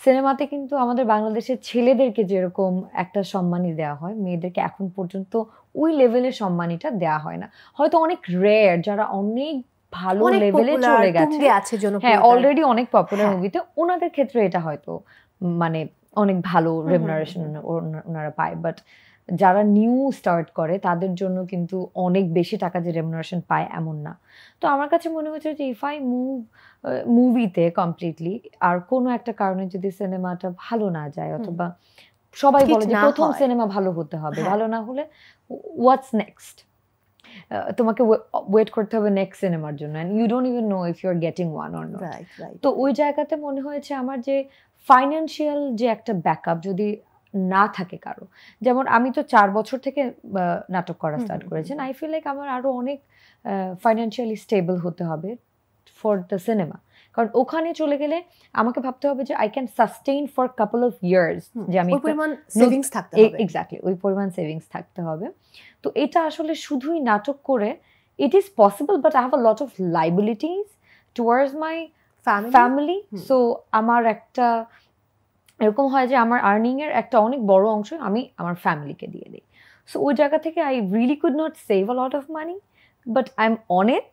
সিনেমাতে কিন্তু আমাদের বাংলাদেশের ছেলেদেরকে যেরকম একটা সম্মানী দেওয়া হয়, মেয়েদেরকে এখন পর্যন্ত ওই লেভেলের সম্মানীটা দেওয়া হয় না। হয়তো অনেক রেয়ার যারা অনেক ভালো লেভেলে চলে গেছে, হ্যাঁ অলরেডি অনেক পপুলার মুভিতে, ওনাদের ক্ষেত্রে এটা হয়তো মানে অনেক ভালো রেমুনারেশন ওনারা পায়। বাট যারা নিউ স্টার্ট করে তাদের জন্য কিন্তু অনেক বেশি টাকা যে রেমুনারেশন পায় এমন না। তো আমার কাছে মনে হচ্ছে যে ইফ আই মুভিতে কমপ্লিটলি আর কোনো একটা কারণে যদি সিনেমাটা ভালো না যায়, অথবা সবাই বলে যে প্রথম সিনেমা ভালো হতে হবে, ভালো না হলে হোয়াটস নেক্সট, তোমাকে ওয়েট করতে হবে নেক্সট সিনেমার জন্য, and you don't even know if you are getting one or not. তো ওই জায়গাতে মনে হয়েছে আমার যে ফাইন্যান্সিয়াল যে একটা ব্যাকআপ যদি না থাকে কারো, যেমন আমি তো 4 বছর থেকে নাটক করা স্টার্ট করেছি, আই ফিল লাইক আমার আরো অনেক ফাইন্যান্সিয়ালি স্টেবল হতে হবে ফর দ্য সিনেমা। কারণ ওখানে চলে গেলে আমাকে ভাবতে হবে যে I can sustain for couple of years, যে আমি এক্স্যাক্টলি ওই পরিমাণ সেভিংস থাকতে হবে। তো এটা আসলে শুধুই নাটক করে it is possible, but I have a lot of liabilities towards my family. So আমার একটা এরকম হয় যে আমার আর্নিং এর একটা অনেক বড় অংশ আমি আমার ফ্যামিলিকে দিয়ে দিই। সো ওই জায়গা থেকে I really could not save a lot of money, but I am on it,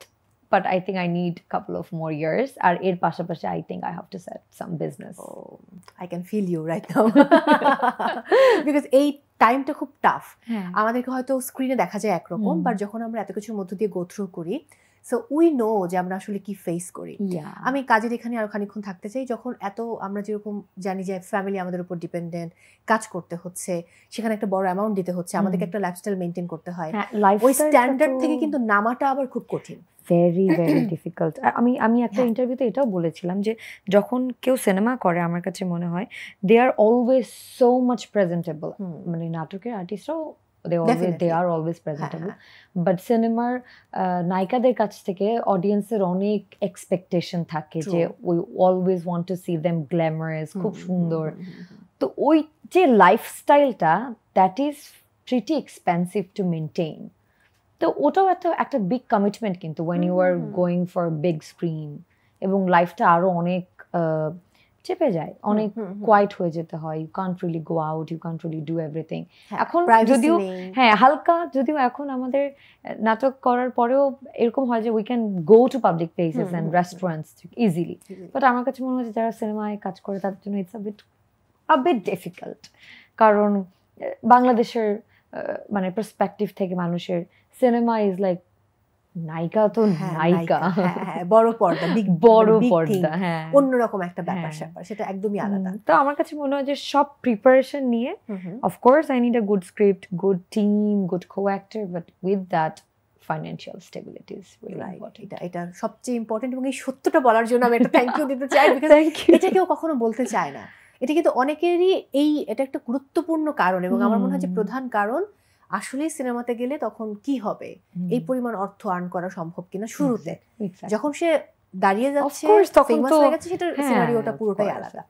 but I think I need a couple of more years. আর এর পাশাপাশি I think I have to set some business. Oh, I can feel you right now. Because এই টাইমটা খুব tough. আমাদেরকে হয়তো স্ক্রিনে দেখা যায় একরকম, বাট যখন আমরা এত কিছুর মধ্য দিয়ে গো থ্রু করি, সো উই নো যে আমরা আসলে কি ফেস করি। আমি কাজের এখানে আরো খানিকক্ষণ থাকতে চাই, যখন এত আমরা যেরকম জানি যে ফ্যামিলি আমাদের উপর ডিপেন্ডেন্ট, কাজ করতে হচ্ছে, সেখানে একটা বড় অ্যামাউন্ট দিতে হচ্ছে, আমাদেরকে একটা লাইফস্টাইল মেনটেন করতে হয়, ওই স্ট্যান্ডার্ড থেকে কিন্তু নামাটা আবার খুব কঠিন, ভেরি ভেরি ডিফিকাল্ট। আমি একটা ইন্টারভিউতে এটাও বলেছিলাম যে যখন কেউ সিনেমা করে আমার কাছে মনে হয় দে are always so much presentable, মানে নাটকের আর্টিস্টরাও they are always presentable, but সিনেমার নায়িকাদের কাছ থেকে অডিয়েন্সের অনেক এক্সপেকটেশন থাকে যে we always want to see them glamorous, খুব সুন্দর। তো ওই যে লাইফস্টাইলটা that is pretty expensive to maintain. তো ওটাও একটা বিগ কমিটমেন্ট কিন্তু when you are going for a big screen, এবং লাইফটা আরো অনেক চেপে যায়, অনেক কোয়াইট হয়ে যেতে হয়, you can't really go out, you can't really do everything. এখন যদিও হালকা, যদিও এখন আমাদের নাটক করার পরেও এরকম হয় যে we can go to public places and restaurants easily, but আমার কাছে মনে হয় যারা সিনেমায় কাজ করে তাদের জন্য ইটস আ বিট ডিফিকাল্ট। কারণ বাংলাদেশের মানে পার্সপেক্টিভ থেকে মানুষের সিনেমা ইজ লাইক নায়িকা তো নায়িকা, বড় পর্দা, বড় পর্দা, হ্যাঁ অন্যরকম একটা ব্যাপার স্যাপার, সেটা একদমই আলাদা। তো আমার কাছে মনে হয় যে সব প্রিপারেশন নিয়ে, of course I need a good script, good team, good co-actor, but with that financial stability is really important. এটা সবচেয়ে ইম্পর্টেন্ট, এবং এই সত্যটা বলার জন্য আমি একটা থ্যাংক ইউ দিতে চাই, বিকজ এটা কেউ কখনো বলতে চায় না। এটা কিন্তু অনেকেরই এটা একটা গুরুত্বপূর্ণ কারণ, এবং আমার মনে হয় যে প্রধান কারণ আসলে সিনেমাতে গেলে তখন কি হবে, এই পরিমাণ অর্থ আর্ন করা সম্ভব কিনা শুরুতে, যখন সে দাঁড়িয়ে যাচ্ছে, ফেমাস হয়ে গেছে, সেটা সিনারিওটা পুরোটাই আলাদা।